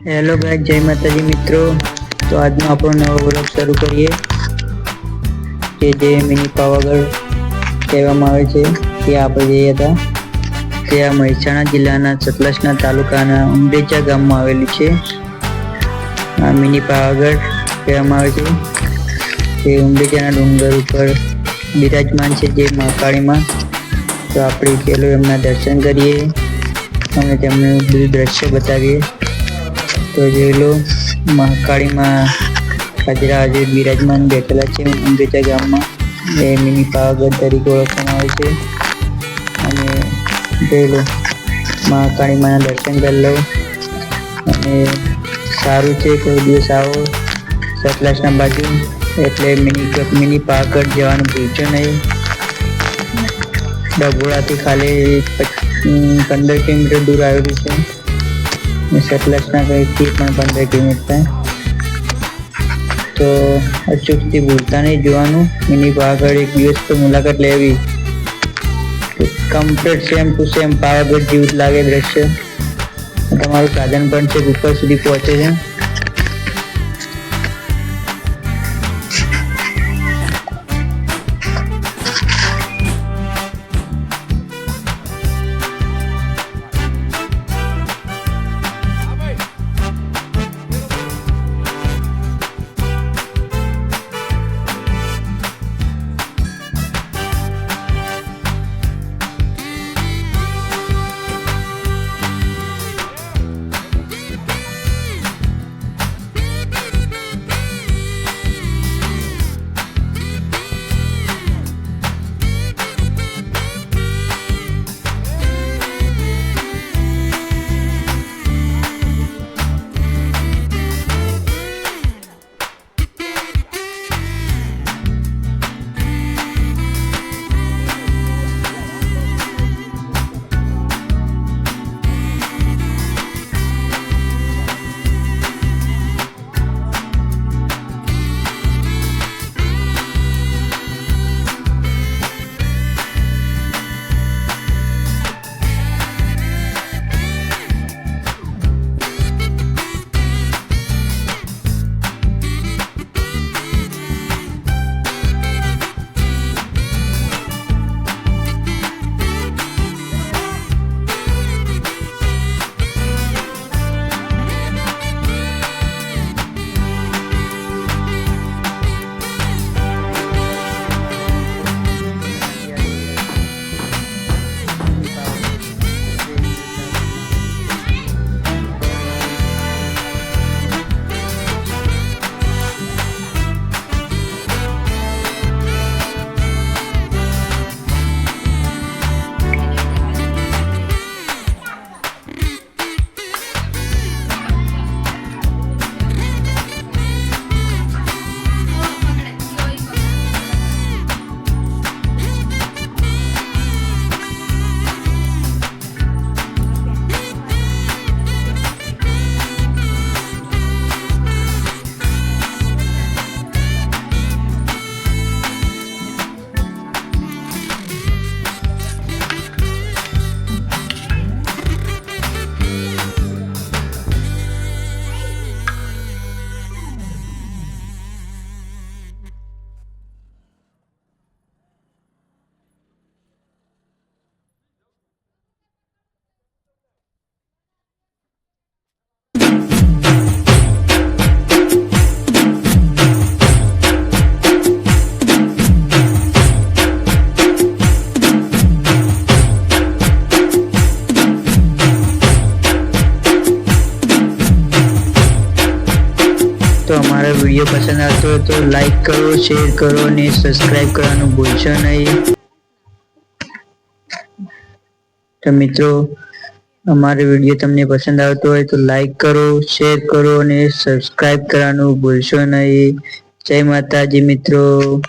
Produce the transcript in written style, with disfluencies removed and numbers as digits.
Hello guys, जय माताजी मित्रों। तो आज આપણો નવો વ્લોગ શરૂ કરીએ કે જે મિની પાવાગઢ કહેવામાં આવે છે તે આપણે જઈએ હતા। તે આ મહેસાણા જિલ્લાના સતલાસના તાલુકાના ઉંડેચા ગામમાં આવેલું છે। આ મિની પાવાગઢ કહેવામાં આવે છે। તે ઉંડેચાના ડુંગર ઉપર બિરાજમાન છે જે મહાકાળી માં। તો આપણે પેલો એમના દર્શન કરીએ અને તેમને બધું દ્રશ્ય બતાવીએ। तो जो लो महाकाली में हाजरा हाजिर विराजमान बैठेला है उंडेचा गाम में। ए मिनी पावागढ़ तरीके ओळखवामां आवे छे। अने जोई लो महाकाली मां दर्शन कर लो अने सारू छे। कोई दिवस आवो सतलासना बाजू एटले मिनी पावागढ़ जवानुं भूलशो नहीं। डभोळाथी खाली 15 किलोमीटर दूर आवेलुं छे। सतलासना कहीं 15 किलोमीटर है। तो अचूकथी भूलता नहीं जोवानुं मिनी पावागढ़। एक दिवस तो मुलाकात लेवी। Complete same to same Pavagadh जेवुं ज लागे दृश्य। तमारुं साधन पण छे ऊपर सुधी पहोंचे छे। तो हमारा वीडियो पसंद आता हो तो लाइक करो, शेर करो ने सब्सक्राइब करवानुं भूलशो नहीं। तो मित्रों हमारे वीडियो तमने पसंद आवतो होय तो लाइक करो, शेर करो ने सब्सक्राइब करवानुं भूलशो नहीं। जय माताजी मित्रों।